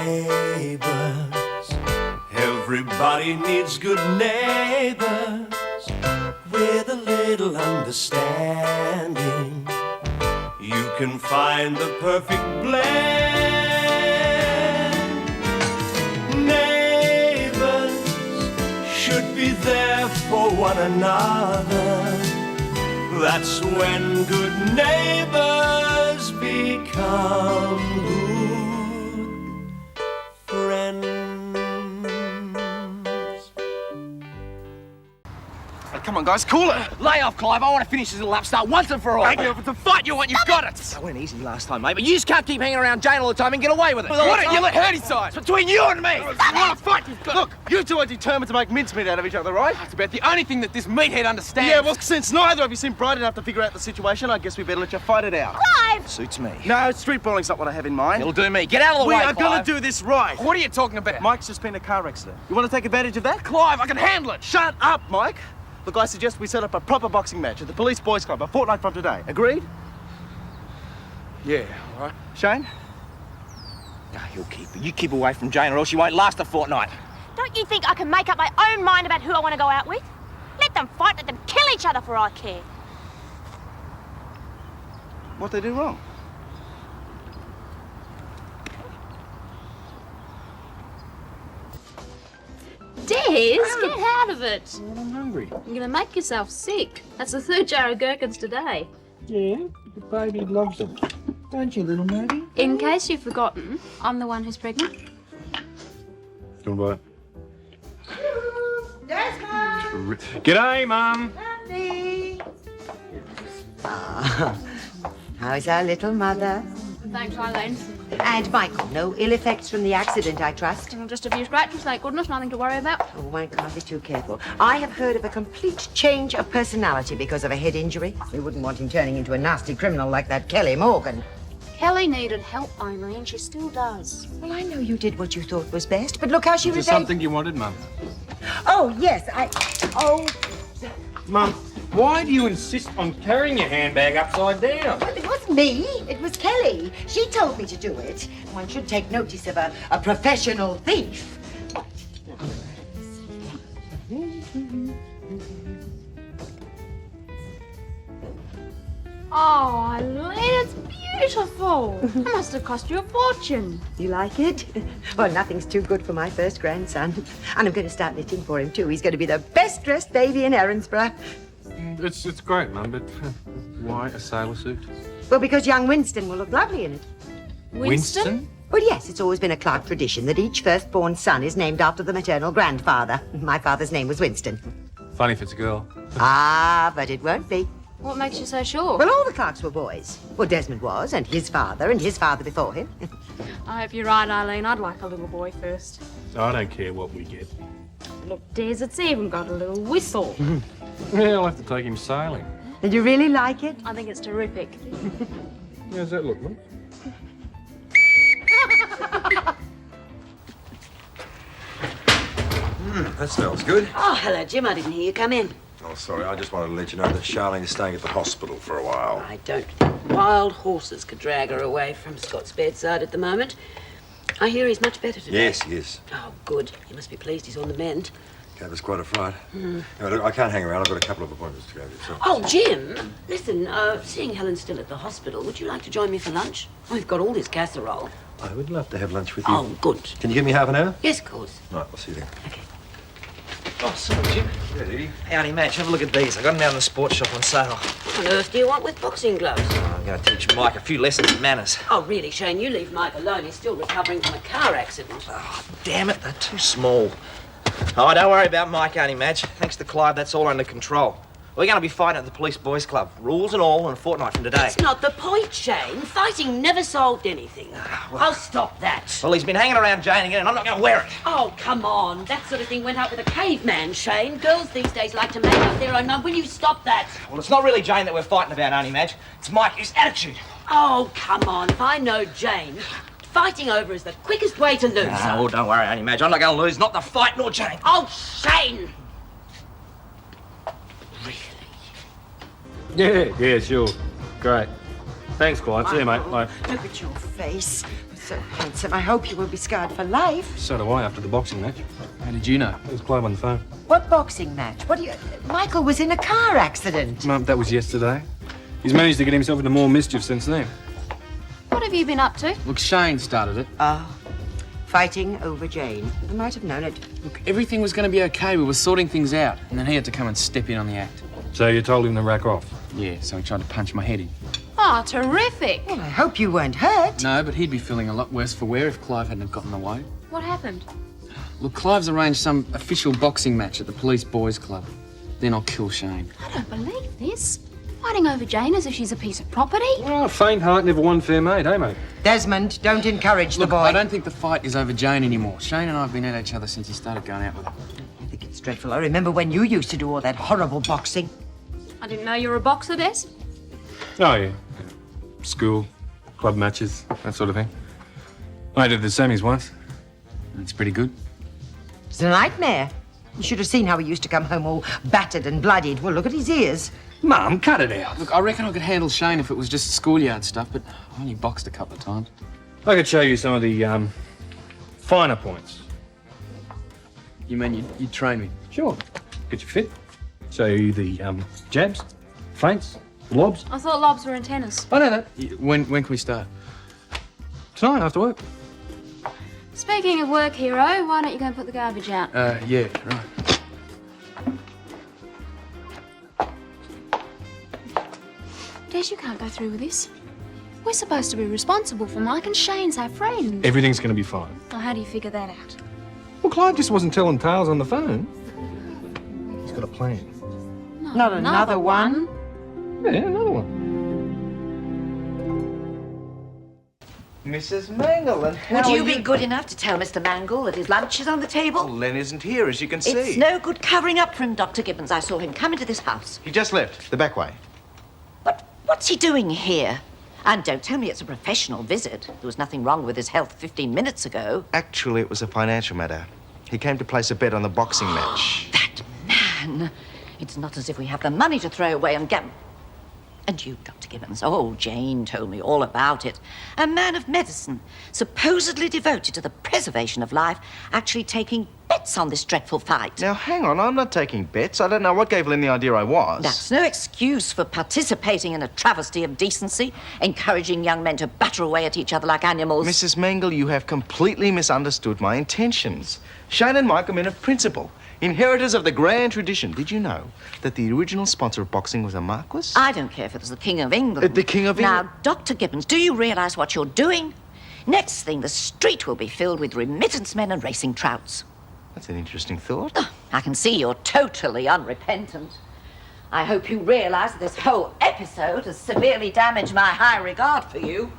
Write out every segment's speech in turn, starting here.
Neighbours, everybody needs good neighbours with a little understanding. You can find the perfect blend. Neighbours should be there for one another. That's when good neighbours become good friends. Hey, come on, guys, cool it. Lay off, Clive. I want to finish this little upstart once and for all. Hey, if it's a fight you want, you've got it. I went easy last time, mate, but you just can't keep hanging around Jane all the time and get away with it. Why don't you let her decide? It's between you and me. It's not a fight you've got. Look, you two are determined to make mincemeat out of each other, right? That's about the only thing that this meathead understands. Yeah, well, since neither of you seem bright enough to figure out the situation, I guess we better let you fight it out. Clive! Suits me. No, street brawling's not what I have in mind. It'll do me. Get out of the way, We are Clive. gonna do this right. What are you talking about? Mike's just been in a car accident. You want to take advantage of that? Clive, I can handle it. Shut up, Mike. Look, I suggest we set up a proper boxing match at the Police Boys Club a fortnight from today. Agreed? Yeah, all right. Shane? No, he'll keep it. You keep away from Jane or else she won't last a fortnight. Don't you think I can make up my own mind about who I want to go out with? Let them fight, let them kill each other for all I care. What'd they do wrong? Des, get out of it. I'm hungry. You're going to make yourself sick. That's the third jar of gherkins today. Yeah, the baby loves them. Don't you, little baby? In case you've forgotten, I'm the one who's pregnant. Come by. Desmond! G'day, Mum. Andy! How's our little mother? Thanks, Elaine. And Michael, no ill effects from the accident, I trust? Just a few scratches, thank goodness, nothing to worry about. Oh, one can't be too careful. I have heard of a complete change of personality because of a head injury. We wouldn't want him turning into a nasty criminal like that Kelly Morgan. Kelly needed help, Irene. She still does. Well, I know you did what you thought was best, but look how she Is there behaved. something you wanted, Mum? Oh, yes, Oh, Mum, why do you insist on carrying your handbag upside down? well, it wasn't me. It was Kelly. She told me to do it. One should take notice of a professional thief. Oh, Elaine, it's beautiful. It must have cost you a fortune. You like it? Well, nothing's too good for my first grandson. And I'm going to start knitting for him, too. He's going to be the best-dressed baby in Erinsborough. It's great, Mum, but why a sailor suit? Well, because young Winston will look lovely in it. Winston? Well, yes, it's always been a Clarke tradition that each firstborn son is named after the maternal grandfather. My father's name was Winston. Funny if it's a girl. Ah, but it won't be. What makes you so sure? Well, all the Clarkes were boys. Well, Desmond was, and his father before him. I hope you're right, Eileen. I'd like a little boy first. I don't care what we get. Look, Des, it's even got a little whistle. Yeah, I'll have to take him sailing. Did you really like it? I think it's terrific. How's that look, Mum? That smells good. Oh, hello, Jim. I didn't hear you come in. Oh, sorry, I just wanted to let you know that Charlene is staying at the hospital for a while. I don't think wild horses could drag her away from Scott's bedside at the moment. I hear he's much better today. Yes, he is. Oh, good. You must be pleased he's on the mend. Gave us quite a fright. No, look, I can't hang around. I've got a couple of appointments to go to. So. Oh, Jim, listen, seeing Helen's still at the hospital, would you like to join me for lunch? We've got all this casserole. I would love to have lunch with you. Oh, good. Can you give me half an hour? Yes, of course. Right, I'll see you then. Okay. Oh, sorry, Jim. Yeah, Dee. Hey, Auntie Madge, have a look at these. I got them down in the sports shop on sale. What on earth do you want with boxing gloves? I'm going to teach Mike a few lessons in manners. Oh, really, Shane, you leave Mike alone. He's still recovering from a car accident. Oh, damn it, they're too small. Oh, don't worry about Mike, Auntie Madge. Thanks to Clive, that's all under control. We're going to be fighting at the Police Boys Club. Rules and all in a fortnight from today. That's not the point, Shane. Fighting never solved anything. I'll stop that. Well, he's been hanging around Jane again, and I'm not going to wear it. Oh, come on. That sort of thing went out with a caveman, Shane. Girls these days like to make up their own mind. Will you stop that? Well, it's not really Jane that we're fighting about, Auntie Madge. It's Mike, his attitude. Oh, come on. If I know Jane, fighting over is the quickest way to lose her. Oh, don't worry, Auntie Madge. I'm not going to lose. Not the fight, nor Jane. Oh, Shane! Yeah, sure. Great. Thanks, Clive. See you, mate. Bye. Look at your face. So handsome. I hope you will be scarred for life. So do I after the boxing match. How did you know? It was Clive on the phone. What boxing match? What do you... Michael was in a car accident. Mum, that was yesterday. He's managed to get himself into more mischief since then. What have you been up to? Look, Shane started it. Fighting over Jane. I might have known it. Look, everything was going to be okay. We were sorting things out. And then he had to come and step in on the act. So you told him to rack off? Yeah, so he tried to punch my head in. Oh, terrific. Well, I hope you weren't hurt. No, but he'd be feeling a lot worse for wear if Clive hadn't have gotten away. What happened? Look, Clive's arranged some official boxing match at the Police Boys Club. Then I'll kill Shane. I don't believe this. Fighting over Jane as if she's a piece of property. Well, a faint heart never won fair mate, eh, mate? Desmond, don't encourage Look, the boy. I don't think the fight is over Jane anymore. Shane and I have been at each other since he started going out with her. I think it's dreadful. I remember when you used to do all that horrible boxing. I didn't know you were a boxer, Des. Oh, yeah. School, club matches, that sort of thing. I did the semis once. It's pretty good. It's a nightmare. You should have seen how he used to come home all battered and bloodied. Well, look at his ears. Mum, cut it out. Look, I reckon I could handle Shane if it was just schoolyard stuff, but I only boxed a couple of times. I could show you some of the, finer points. You mean you'd train me? Sure. Get you fit. Show you the, jabs, feints, lobs. I thought lobs were in tennis. I know that. When can we start? Tonight, after work. Speaking of work, hero, why don't you go and put the garbage out? Yeah, right. Des, you can't go through with this. We're supposed to be responsible for Mike and Shane's our friend. Everything's going to be fine. Well, how do you figure that out? Well, Clive just wasn't telling tales on the phone. He's got a plan. Not another one. Yeah, another one. Mrs. Mangle, and how Would are you be good enough to tell Mr. Mangle that his lunch is on the table? Well, Len isn't here, as you can see. It's no good covering up for him, Dr. Gibbons. I saw him come into this house. He just left, the back way. But what's he doing here? And don't tell me it's a professional visit. There was nothing wrong with his health 15 minutes ago. Actually, it was a financial matter. He came to place a bet on the boxing match. That man! It's not as if we have the money to throw away on gam... And you, Dr. Gibbons. Oh, Jane told me all about it. A man of medicine, supposedly devoted to the preservation of life, actually taking bets on this dreadful fight. Now, hang on, I'm not taking bets. I don't know what gave Len the idea I was. That's no excuse for participating in a travesty of decency, encouraging young men to batter away at each other like animals. Mrs. Mangle, you have completely misunderstood my intentions. Shane and Mike are men of principle, inheritors of the grand tradition. Did you know that the original sponsor of boxing was a marquis? I don't care if it was the King of England. The King of England? Now, Dr. Gibbons, do you realise what you're doing? Next thing, the street will be filled with remittance men and racing trouts. That's an interesting thought. Oh, I can see you're totally unrepentant. I hope you realise that this whole episode has severely damaged my high regard for you.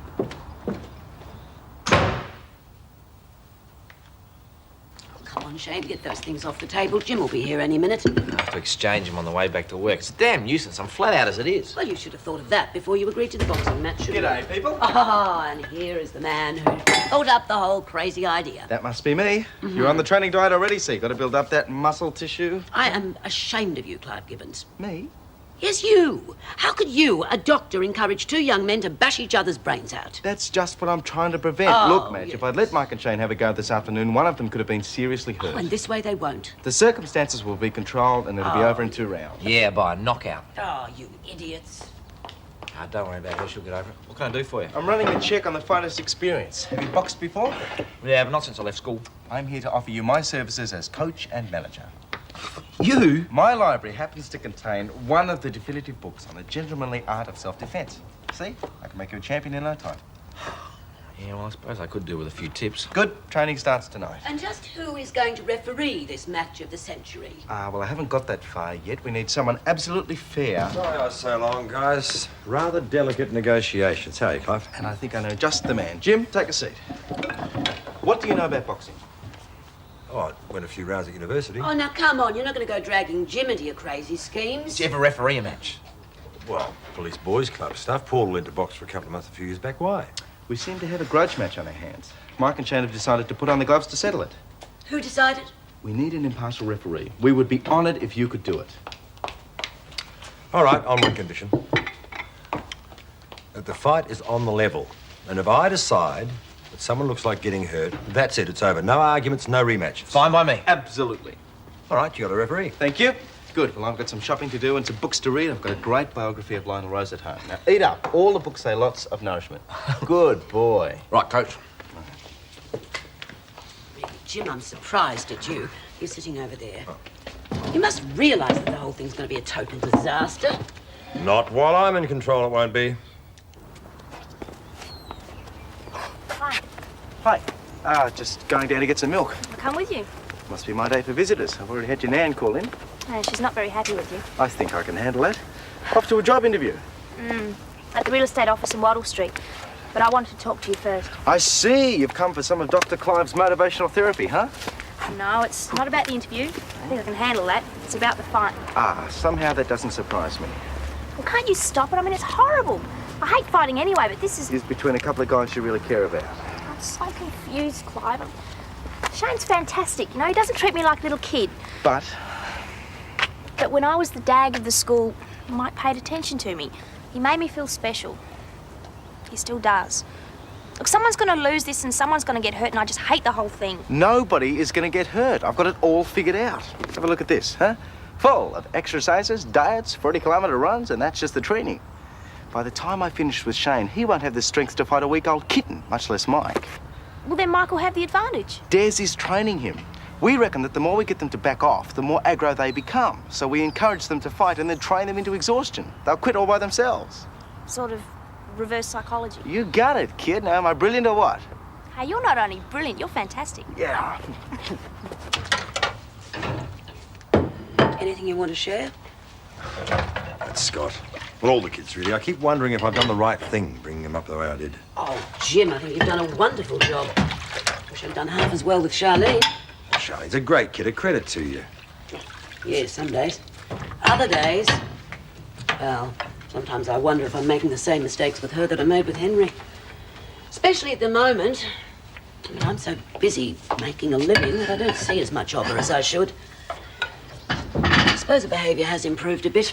Come on, Shane, get those things off the table. Jim will be here any minute. I have to exchange him on the way back to work. It's a damn nuisance. I'm flat out as it is. Well, you should have thought of that before you agreed to the boxing match, shouldn't you? G'day, people. Oh, and here is the man who thought up the whole crazy idea. That must be me. You're on the training diet already, so you've got to build up that muscle tissue. I am ashamed of you, Clive Gibbons. Me? Yes, you. How could you, a doctor, encourage two young men to bash each other's brains out? That's just what I'm trying to prevent. Oh, Look, Madge, yes. if I'd let Mike and Shane have a go this afternoon, one of them could have been seriously hurt. Oh, and this way they won't. The circumstances will be controlled and it'll be over in 2 rounds. Yeah, by a knockout. Oh, you idiots. Don't worry about her. She'll get over it. What can I do for you? I'm running a check on the fighter's experience. Have you boxed before? Yeah, but not since I left school. I'm here to offer you my services as coach and manager. You? My library happens to contain one of the definitive books on the gentlemanly art of self-defense. See? I can make you a champion in no time. Yeah, well, I suppose I could do with a few tips. Good. Training starts tonight. And just who is going to referee this match of the century? Well, I haven't got that far yet. We need someone absolutely fair. Sorry I was so long, guys. Rather delicate negotiations. How are you, Clive? And I think I know just the man. Jim, take a seat. What do you know about boxing? Oh, I went a few rounds at university. Oh, now, come on. You're not going to go dragging Jim into your crazy schemes. Did you ever referee a match? Well, Police Boys Club stuff. Paul went to box for a couple of months a few years back. Why? We seem to have a grudge match on our hands. Mike and Shane have decided to put on the gloves to settle it. Who decided? We need an impartial referee. We would be honoured if you could do it. All right, on one condition. That the fight is on the level. And if I decide But someone looks like getting hurt. That's it, it's over. No arguments, no rematches. Fine by me. Absolutely. All right, you got a referee. Thank you. Good. Well, I've got some shopping to do and some books to read. I've got a great biography of Lionel Rose at home. Now, eat up. All the books say lots of nourishment. Good boy. Right, Coach. Jim, I'm surprised at you. You're sitting over there. You must realise that the whole thing's going to be a total disaster. Not while I'm in control, it won't be. Hi. Hi. Just going down to get some milk. I'll come with you. Must be my day for visitors. I've already had your nan call in. She's not very happy with you. I think I can handle that. Off to a job interview. At the real estate office in Wattle Street. But I wanted to talk to you first. I see. You've come for some of Dr. Clive's motivational therapy, huh? No, it's not about the interview. I think I can handle that. It's about the fight. Somehow that doesn't surprise me. Well, can't you stop it? I mean, it's horrible. I hate fighting anyway, but this is... It's between a couple of guys you really care about. I'm so confused, Clive. Shane's fantastic, you know? He doesn't treat me like a little kid. But when I was the dag of the school, Mike paid attention to me. He made me feel special. He still does. Look, someone's going to lose this and someone's going to get hurt, and I just hate the whole thing. nobody is going to get hurt. I've got it all figured out. Have a look at this, huh? Full of exercises, diets, 40-kilometre runs, and that's just the training. By the time I finish with Shane, he won't have the strength to fight a weak-old kitten, much less Mike. Well, then Mike will have the advantage. Des is training him. We reckon that the more we get them to back off, the more aggro they become. So we encourage them to fight and then train them into exhaustion. They'll quit all by themselves. Sort of reverse psychology. You got it, kid. Now, am I brilliant or what? Hey, you're not only brilliant, you're fantastic. Yeah. Anything you want to share? That's Scott. Well, all the kids, really. I keep wondering if I've done the right thing, bringing them up the way I did. Oh, Jim, I think you've done a wonderful job. Wish I'd done half as well with Charlene. Charlie's a great kid, a credit to you. Yes, some days. Other days, well, sometimes I wonder if I'm making the same mistakes with her that I made with Henry. Especially at the moment. I mean, I'm so busy making a living that I don't see as much of her as I should. I suppose her behaviour has improved a bit.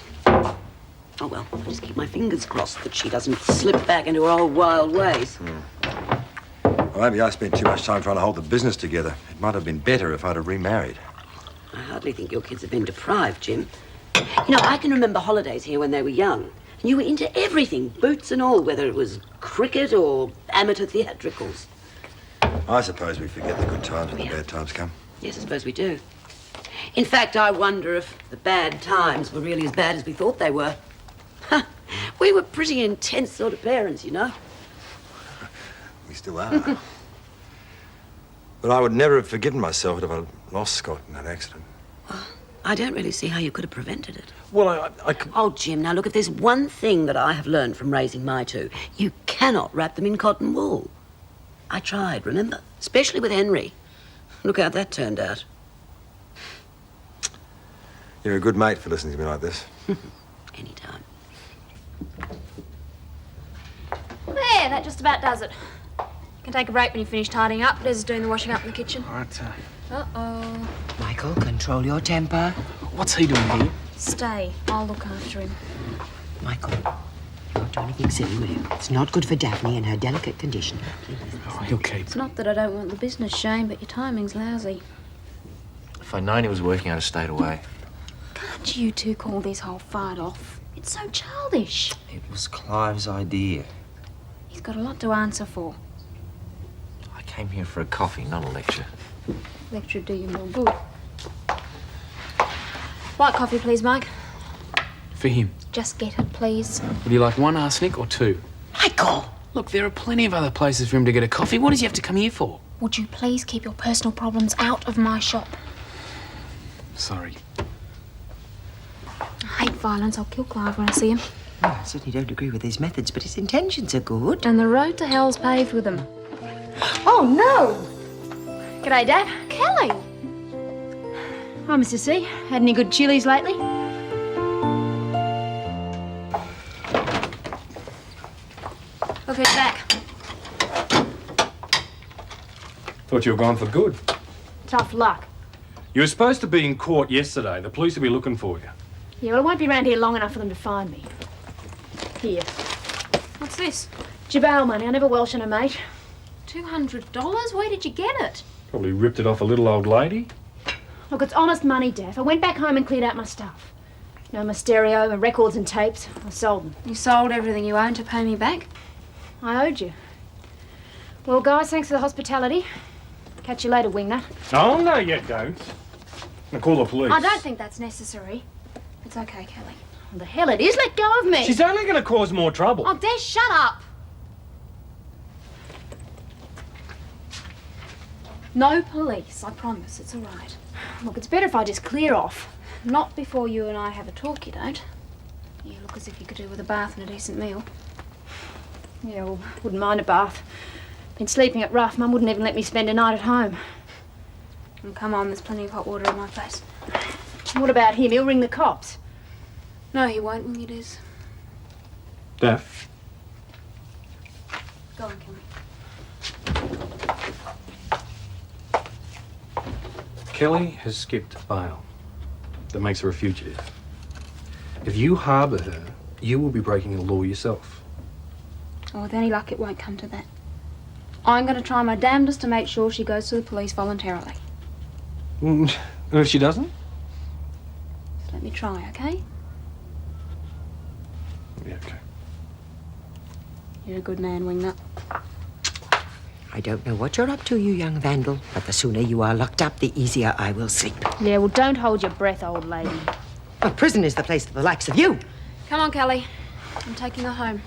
Oh, well, I just keep my fingers crossed that she doesn't slip back into her old wild ways. Well, maybe I spent too much time trying to hold the business together. It might have been better if I'd have remarried. I hardly think your kids have been deprived, Jim. You know, I can remember holidays here when they were young. And you were into everything, boots and all, whether it was cricket or amateur theatricals. I suppose we forget the good times when the bad times come. Yes, I suppose we do. In fact, I wonder if the bad times were really as bad as we thought they were. We were pretty intense sort of parents, you know. We still are. But I would never have forgiven myself if I'd lost Scott in that accident. I don't really see how you could have prevented it. Well, I could... Oh, Jim, now look, if there's one thing that I have learned from raising my two, you cannot wrap them in cotton wool. I tried, remember? Especially with Henry. Look how that turned out. You're a good mate for listening to me like this. Anytime. There, that just about does it. You can take a break when you finish tidying up. Des is doing the washing up in the kitchen. All right, Uh-oh. Michael, control your temper. what's he doing here? Stay. I'll look after him. Michael, you won't do anything silly, will you? It's not good for Daphne in her delicate condition. Oh, he'll keep. It's not that I don't want the business, Shane, but your timing's lousy. If I'd known he was working, I'd have stayed away. Can't you two call this whole fight off? It's so childish. It was Clive's idea. He's got a lot to answer for. I came here for a coffee, not a lecture. Lecture do you more good. White coffee, please, Mike. For him. Just get it, please. Would you like one arsenic or two? Michael! Look, there are plenty of other places for him to get a coffee. What does he have to come here for? Would you please keep your personal problems out of my shop? Sorry. I hate violence. I'll kill Clive when I see him. Well, I certainly don't agree with his methods, but his intentions are good. And the road to hell's paved with them. Oh, no! G'day, Dad. Kelly! Hi, Mr. C. Had any good chilies lately? Look who's back. Thought you were gone for good. Tough luck. You were supposed to be in court yesterday. The police will be looking for you. Yeah, well, I won't be around here long enough for them to find me. Here. What's this? Your bail money. I never welsh on a mate. $200? Where did you get it? Probably ripped it off a little old lady. Look, it's honest money, Daff. I went back home and cleared out my stuff. You know, my stereo, my records and tapes. I sold them. You sold everything you owned to pay me back? I owed you. Well, guys, thanks for the hospitality. Catch you later, wingnut. Oh, no, you don't. I'll call the police. I don't think that's necessary. It's okay, Kelly. Well, the hell it is. Let go of me. She's only going to cause more trouble. Oh, Des, shut up. No police, I promise. It's all right. Look, it's better if I just clear off. Not before you and I have a talk, you don't. You look as if you could do with a bath and a decent meal. Yeah, well, wouldn't mind a bath. Been sleeping at rough. Mum wouldn't even let me spend a night at home. And come on, there's plenty of hot water in my place. What about him? He'll ring the cops. No, he won't when it is. Daff. Go on, Kelly. Kelly has skipped bail. That makes her a fugitive. If you harbour her, you will be breaking the law yourself. Oh, with any luck, it won't come to that. I'm going to try my damnedest to make sure she goes to the police voluntarily. And if she doesn't? Just let me try, okay? Yeah, okay. You're a good man, wingnut. I don't know what you're up to, you young vandal, but the sooner you are locked up, the easier I will sleep. Yeah, well, don't hold your breath, old lady. A prison is the place for the likes of you. Come on, Kelly. I'm taking her home.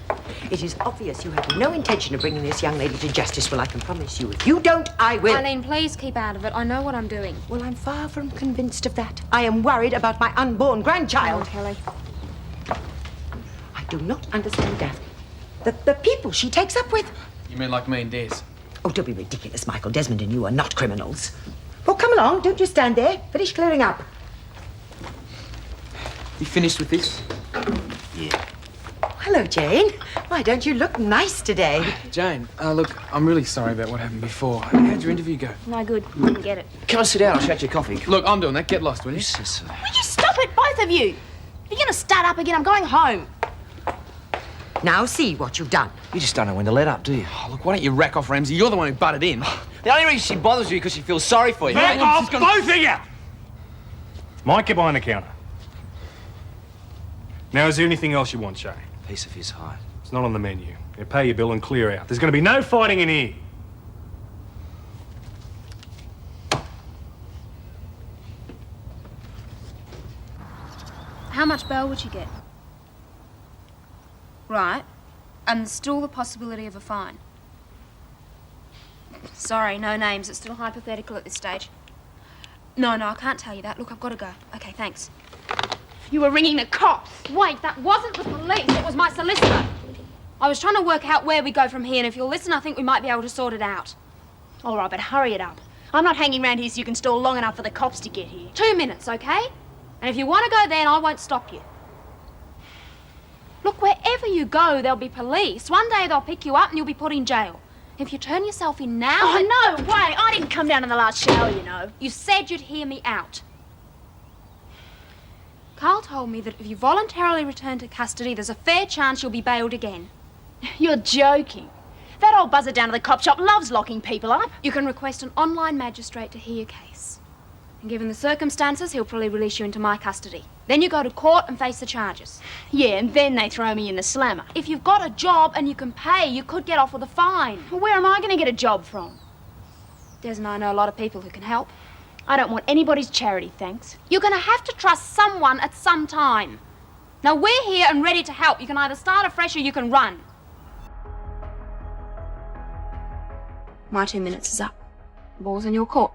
It is obvious you have no intention of bringing this young lady to justice. Well, I can promise you, if you don't, I will. Eileen, please keep out of it. I know what I'm doing. Well, I'm far from convinced of that. I am worried about my unborn grandchild. Come on, Kelly. I do not understand Daphne. The people she takes up with. You mean like me and Des? Oh, don't be ridiculous, Michael. Desmond and you are not criminals. Well, come along. Don't just stand there. Finish clearing up. You finished with this? Yeah. Hello, Jane. Why don't you look nice today? Jane, look, I'm really sorry about what happened before. How'd your interview go? No good. Didn't get it. Come on, sit down. I'll shout you coffee. Look, I'm doing that. Get lost, will you? Will you stop it, both of you? You're going to start up again. I'm going home. Now see what you've done. You just don't know when to let up, do you? Oh, look, why don't you rack off, Ramsay? You're the one who butted in. The only reason she bothers you is because she feels sorry for you. Back off, both of you! Mike, get behind the counter. Now, is there anything else you want, Shay? Piece of his hide. It's not on the menu. You pay your bill and clear out. There's going to be no fighting in here. How much bail would you get? Right. And there's still the possibility of a fine. Sorry, no names. It's still hypothetical at this stage. No, I can't tell you that. Look, I've got to go. Okay, thanks. You were ringing the cops. Wait, that wasn't the police. It was my solicitor. I was trying to work out where we go from here, and if you'll listen, I think we might be able to sort it out. All right, but hurry it up. I'm not hanging around here so you can stall long enough for the cops to get here. 2 minutes, okay? And if you want to go then, I won't stop you. Look, wherever you go, there'll be police. One day they'll pick you up and you'll be put in jail. If you turn yourself in now... Oh, no way! I didn't come down in the last shower, you know. You said you'd hear me out. Carl told me that if you voluntarily return to custody, there's a fair chance you'll be bailed again. You're joking. That old buzzer down at the cop shop loves locking people up. You can request an online magistrate to hear your case. And given the circumstances, he'll probably release you into my custody. Then you go to court and face the charges. Yeah, and then they throw me in the slammer. If you've got a job and you can pay, you could get off with a fine. Well, where am I going to get a job from? Des and I know a lot of people who can help. I don't want anybody's charity, thanks. You're going to have to trust someone at some time. Now, we're here and ready to help. You can either start afresh or you can run. My 2 minutes is up. Ball's in your court.